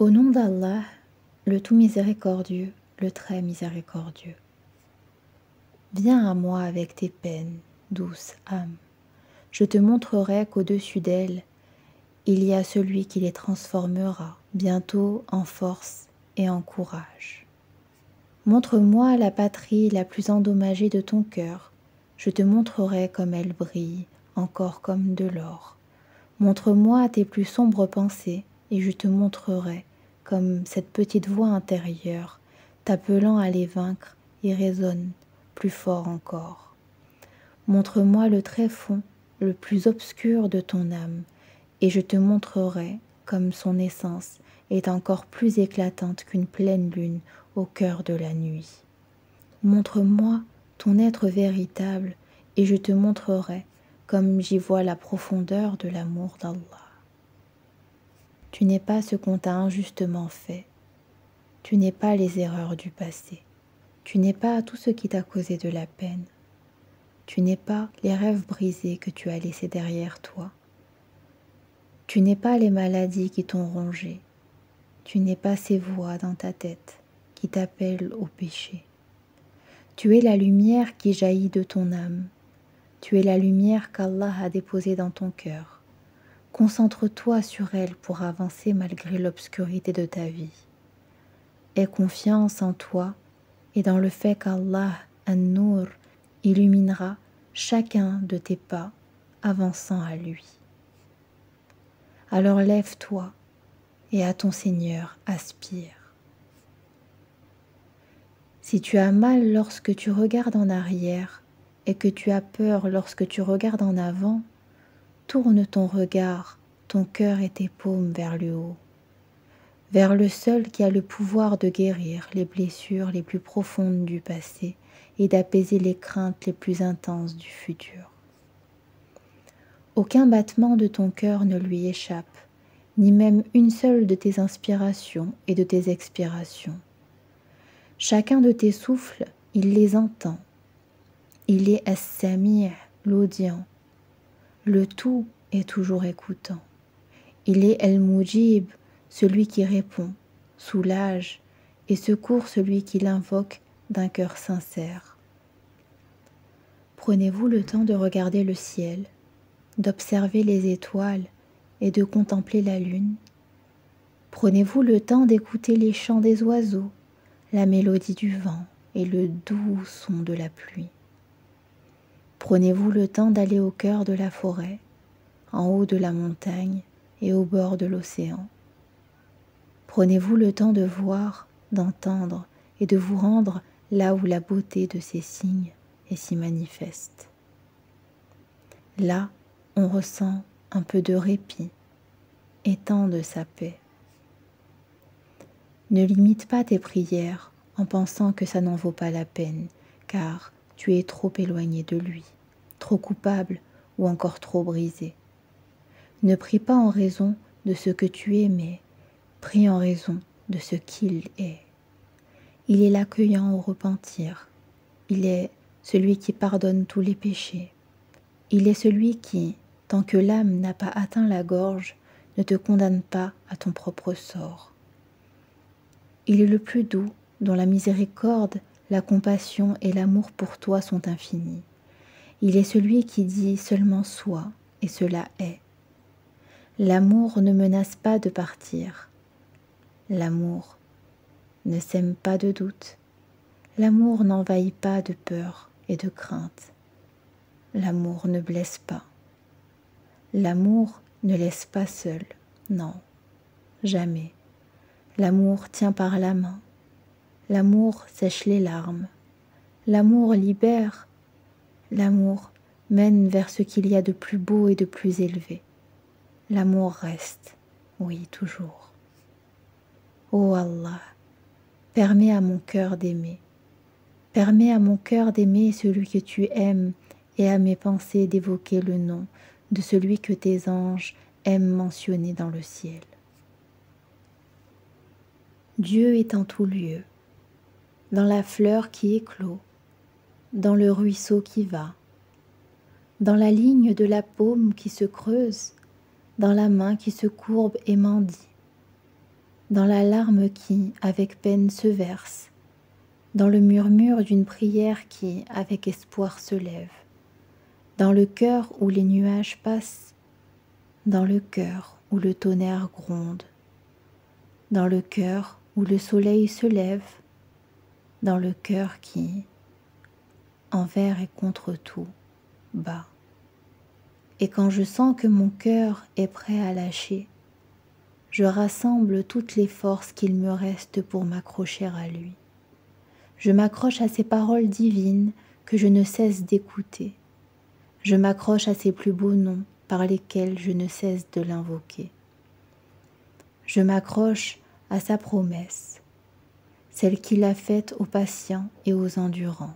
Au nom d'Allah, le tout miséricordieux, le très miséricordieux. Viens à moi avec tes peines, douce âme. Je te montrerai qu'au-dessus d'elles, il y a celui qui les transformera bientôt en force et en courage. Montre-moi la patrie la plus endommagée de ton cœur. Je te montrerai comme elle brille, encore comme de l'or. Montre-moi tes plus sombres pensées, et je te montrerai comme cette petite voix intérieure, t'appelant à les vaincre, y résonne plus fort encore. Montre-moi le tréfonds le plus obscur de ton âme, et je te montrerai comme son essence est encore plus éclatante qu'une pleine lune au cœur de la nuit. Montre-moi ton être véritable, et je te montrerai comme j'y vois la profondeur de l'amour d'Allah. Tu n'es pas ce qu'on t'a injustement fait. Tu n'es pas les erreurs du passé. Tu n'es pas tout ce qui t'a causé de la peine. Tu n'es pas les rêves brisés que tu as laissés derrière toi. Tu n'es pas les maladies qui t'ont rongé. Tu n'es pas ces voix dans ta tête qui t'appellent au péché. Tu es la lumière qui jaillit de ton âme. Tu es la lumière qu'Allah a déposée dans ton cœur. Concentre-toi sur elle pour avancer malgré l'obscurité de ta vie. Aie confiance en toi et dans le fait qu'Allah, An-Nur, illuminera chacun de tes pas avançant à lui. Alors lève-toi et à ton Seigneur aspire. Si tu as mal lorsque tu regardes en arrière et que tu as peur lorsque tu regardes en avant, tourne ton regard, ton cœur et tes paumes vers le haut, vers le seul qui a le pouvoir de guérir les blessures les plus profondes du passé et d'apaiser les craintes les plus intenses du futur. Aucun battement de ton cœur ne lui échappe, ni même une seule de tes inspirations et de tes expirations. Chacun de tes souffles, il les entend. Il est As-Sami', l'audient. Le tout est toujours écoutant. Il est El-Mujib, celui qui répond, soulage et secourt celui qui l'invoque d'un cœur sincère. Prenez-vous le temps de regarder le ciel, d'observer les étoiles et de contempler la lune. Prenez-vous le temps d'écouter les chants des oiseaux, la mélodie du vent et le doux son de la pluie. Prenez-vous le temps d'aller au cœur de la forêt, en haut de la montagne et au bord de l'océan. Prenez-vous le temps de voir, d'entendre et de vous rendre là où la beauté de ces signes est si manifeste. Là, on ressent un peu de répit et tant de sa paix. Ne limite pas tes prières en pensant que ça n'en vaut pas la peine, car tu es trop éloigné de lui, trop coupable ou encore trop brisé. Ne prie pas en raison de ce que tu es, mais prie en raison de ce qu'il est. Il est l'accueillant au repentir. Il est celui qui pardonne tous les péchés. Il est celui qui, tant que l'âme n'a pas atteint la gorge, ne te condamne pas à ton propre sort. Il est le plus doux, dont la miséricorde, la compassion et l'amour pour toi sont infinis. Il est celui qui dit seulement soit, et cela est. L'amour ne menace pas de partir. L'amour ne sème pas de doute. L'amour n'envahit pas de peur et de crainte. L'amour ne blesse pas. L'amour ne laisse pas seul. Non, jamais. L'amour tient par la main. L'amour sèche les larmes. L'amour libère. L'amour mène vers ce qu'il y a de plus beau et de plus élevé. L'amour reste, oui, toujours. Ô Allah, permets à mon cœur d'aimer. Permets à mon cœur d'aimer celui que tu aimes et à mes pensées d'évoquer le nom de celui que tes anges aiment mentionner dans le ciel. Dieu est en tout lieu, dans la fleur qui éclot, dans le ruisseau qui va, dans la ligne de la paume qui se creuse, dans la main qui se courbe et mendie, dans la larme qui, avec peine, se verse, dans le murmure d'une prière qui, avec espoir, se lève, dans le cœur où les nuages passent, dans le cœur où le tonnerre gronde, dans le cœur où le soleil se lève, dans le cœur qui, envers et contre tout, bat. Et quand je sens que mon cœur est prêt à lâcher, je rassemble toutes les forces qu'il me reste pour m'accrocher à lui. Je m'accroche à ces paroles divines que je ne cesse d'écouter. Je m'accroche à ces plus beaux noms par lesquels je ne cesse de l'invoquer. Je m'accroche à sa promesse, celle qu'il a faite aux patients et aux endurants.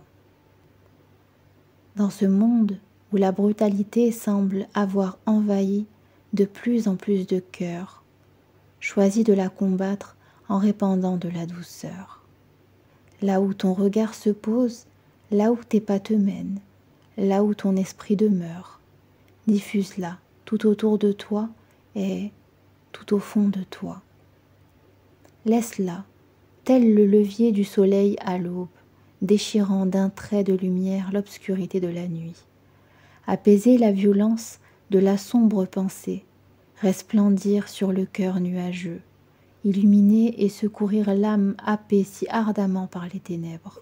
Dans ce monde où la brutalité semble avoir envahi de plus en plus de cœurs, choisis de la combattre en répandant de la douceur. Là où ton regard se pose, là où tes pas te mènent, là où ton esprit demeure, diffuse-la tout autour de toi et tout au fond de toi. Laisse-la, tel le levier du soleil à l'aube, déchirant d'un trait de lumière l'obscurité de la nuit. Apaiser la violence de la sombre pensée, resplendir sur le cœur nuageux, illuminer et secourir l'âme happée si ardemment par les ténèbres.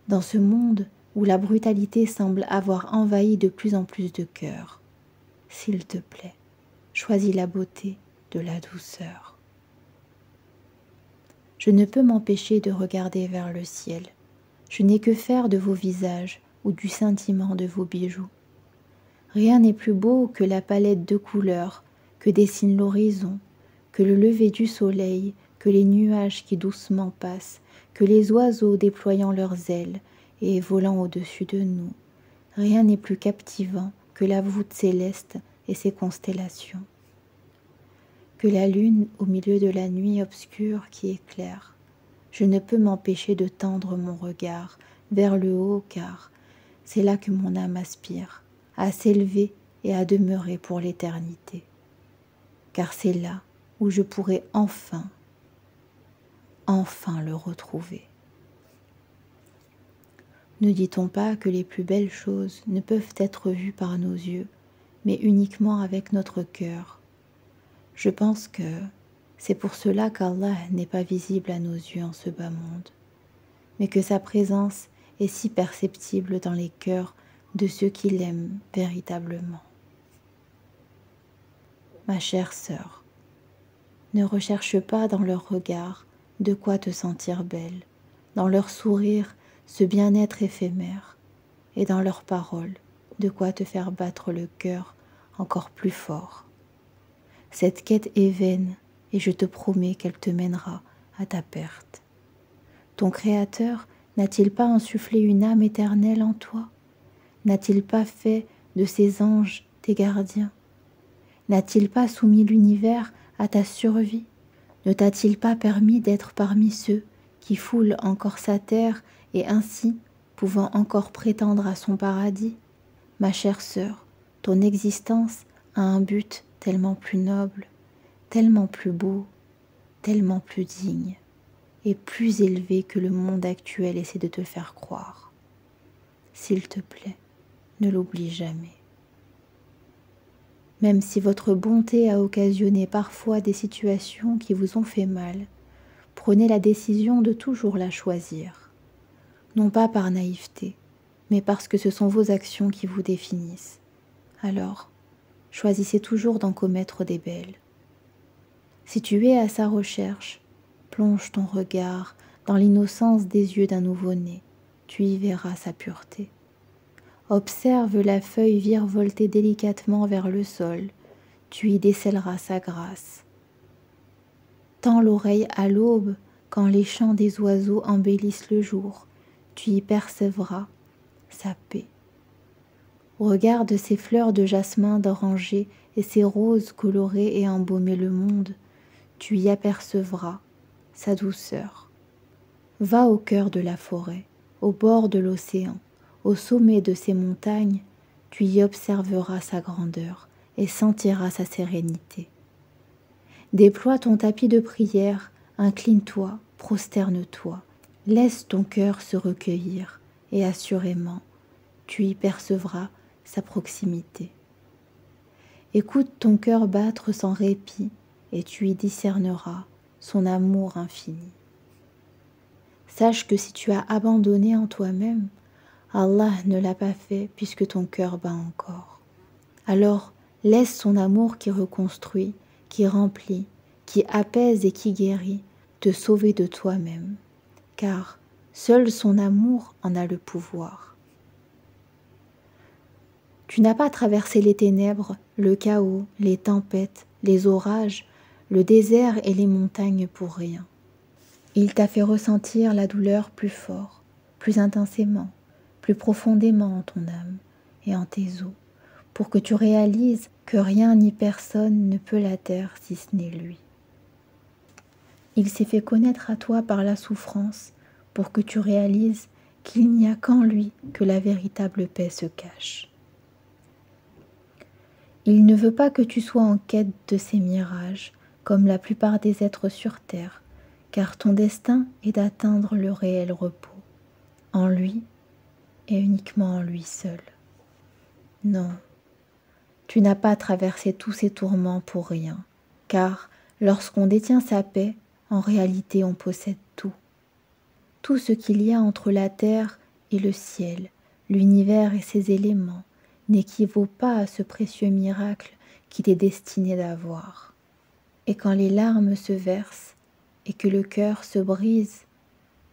Dans ce monde où la brutalité semble avoir envahi de plus en plus de cœurs, s'il te plaît, choisis la beauté de la douceur. Je ne peux m'empêcher de regarder vers le ciel. Je n'ai que faire de vos visages ou du scintillement de vos bijoux. Rien n'est plus beau que la palette de couleurs que dessine l'horizon, que le lever du soleil, que les nuages qui doucement passent, que les oiseaux déployant leurs ailes et volant au-dessus de nous. Rien n'est plus captivant que la voûte céleste et ses constellations. Que la lune au milieu de la nuit obscure qui éclaire. Je ne peux m'empêcher de tendre mon regard vers le haut car c'est là que mon âme aspire, à s'élever et à demeurer pour l'éternité. Car c'est là où je pourrai enfin le retrouver. Ne dit-on pas que les plus belles choses ne peuvent être vues par nos yeux, mais uniquement avec notre cœur? Je pense que c'est pour cela qu'Allah n'est pas visible à nos yeux en ce bas monde, mais que sa présence est si perceptible dans les cœurs de ceux qui l'aiment véritablement. Ma chère sœur, ne recherche pas dans leur regard de quoi te sentir belle, dans leur sourire ce bien-être éphémère, et dans leurs paroles de quoi te faire battre le cœur encore plus fort. Cette quête est vaine et je te promets qu'elle te mènera à ta perte. Ton Créateur n'a-t-il pas insufflé une âme éternelle en toi? N'a-t-il pas fait de ses anges tes gardiens? N'a-t-il pas soumis l'univers à ta survie? Ne t'a-t-il pas permis d'être parmi ceux qui foulent encore sa terre et ainsi pouvant encore prétendre à son paradis? Ma chère sœur, ton existence a un but tellement plus noble, tellement plus beau, tellement plus digne et plus élevé que le monde actuel essaie de te faire croire. S'il te plaît, ne l'oublie jamais. Même si votre bonté a occasionné parfois des situations qui vous ont fait mal, prenez la décision de toujours la choisir. Non pas par naïveté, mais parce que ce sont vos actions qui vous définissent. Alors, choisissez toujours d'en commettre des belles. Si tu es à sa recherche, plonge ton regard dans l'innocence des yeux d'un nouveau-né, tu y verras sa pureté. Observe la feuille virevolter délicatement vers le sol, tu y décèleras sa grâce. Tends l'oreille à l'aube quand les chants des oiseaux embellissent le jour, tu y percevras sa paix. Regarde ces fleurs de jasmin d'oranger et ces roses colorées et embaumées le monde, tu y apercevras sa douceur. Va au cœur de la forêt, au bord de l'océan, au sommet de ces montagnes, tu y observeras sa grandeur et sentiras sa sérénité. Déploie ton tapis de prière, incline-toi, prosterne-toi, laisse ton cœur se recueillir, et assurément, tu y percevras sa proximité. Écoute ton cœur battre sans répit, et tu y discerneras son amour infini. Sache que si tu as abandonné en toi-même, Allah ne l'a pas fait puisque ton cœur bat encore. Alors, laisse son amour qui reconstruit, qui remplit, qui apaise et qui guérit, te sauver de toi-même, car seul son amour en a le pouvoir. Tu n'as pas traversé les ténèbres, le chaos, les tempêtes, les orages, le désert et les montagnes pour rien. Il t'a fait ressentir la douleur plus fort, plus intensément, plus profondément en ton âme et en tes os, pour que tu réalises que rien ni personne ne peut la taire si ce n'est lui. Il s'est fait connaître à toi par la souffrance pour que tu réalises qu'il n'y a qu'en lui que la véritable paix se cache. Il ne veut pas que tu sois en quête de ces mirages, comme la plupart des êtres sur terre, car ton destin est d'atteindre le réel repos, en lui et uniquement en lui seul. Non, tu n'as pas traversé tous ces tourments pour rien, car lorsqu'on détient sa paix, en réalité on possède tout. Tout ce qu'il y a entre la terre et le ciel, l'univers et ses éléments, n'équivaut pas à ce précieux miracle qu'il est destiné d'avoir. Et quand les larmes se versent et que le cœur se brise,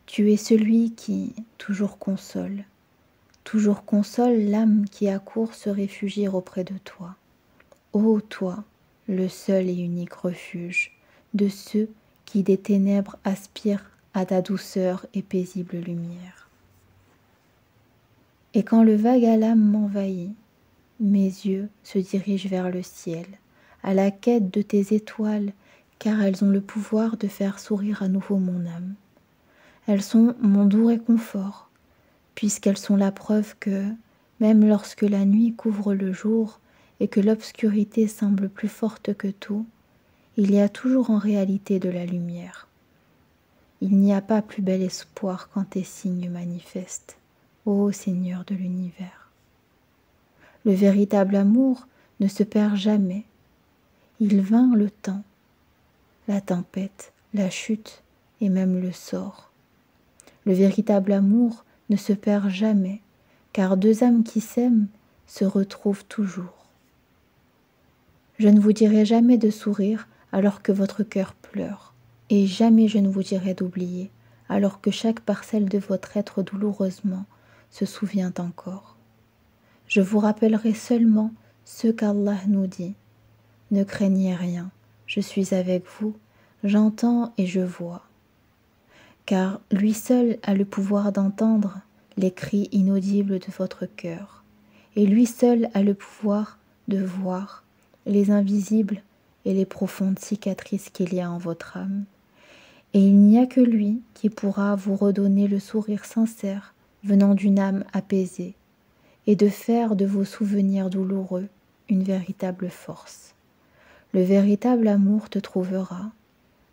tu es celui qui toujours console l'âme qui accourt se réfugier auprès de toi. Ô toi, le seul et unique refuge de ceux qui des ténèbres aspirent à ta douceur et paisible lumière. Et quand le vague à l'âme m'envahit, mes yeux se dirigent vers le ciel, à la quête de tes étoiles, car elles ont le pouvoir de faire sourire à nouveau mon âme. Elles sont mon doux réconfort, puisqu'elles sont la preuve que, même lorsque la nuit couvre le jour et que l'obscurité semble plus forte que tout, il y a toujours en réalité de la lumière. Il n'y a pas plus bel espoir quand tes signes manifestent, ô Seigneur de l'univers. Le véritable amour ne se perd jamais. Il vainc le temps, la tempête, la chute et même le sort. Le véritable amour ne se perd jamais, car deux âmes qui s'aiment se retrouvent toujours. Je ne vous dirai jamais de sourire alors que votre cœur pleure, et jamais je ne vous dirai d'oublier alors que chaque parcelle de votre être douloureusement se souvient encore. Je vous rappellerai seulement ce qu'Allah nous dit. Ne craignez rien, je suis avec vous, j'entends et je vois. Car lui seul a le pouvoir d'entendre les cris inaudibles de votre cœur, et lui seul a le pouvoir de voir les invisibles et les profondes cicatrices qu'il y a en votre âme. Et il n'y a que lui qui pourra vous redonner le sourire sincère venant d'une âme apaisée, et de faire de vos souvenirs douloureux une véritable force. Le véritable amour te trouvera,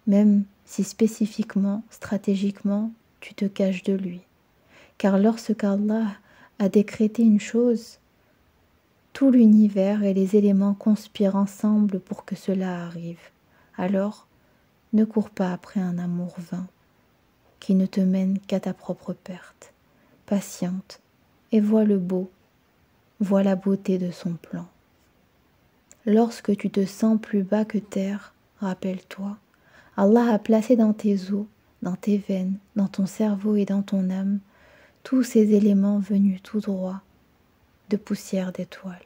même si spécifiquement, stratégiquement, tu te caches de lui. Car lorsqu'Allah a décrété une chose, tout l'univers et les éléments conspirent ensemble pour que cela arrive. Alors, ne cours pas après un amour vain, qui ne te mène qu'à ta propre perte. Patiente, et vois le beau, vois la beauté de son plan. Lorsque tu te sens plus bas que terre, rappelle-toi, Allah a placé dans tes os, dans tes veines, dans ton cerveau et dans ton âme, tous ces éléments venus tout droit de poussière d'étoiles.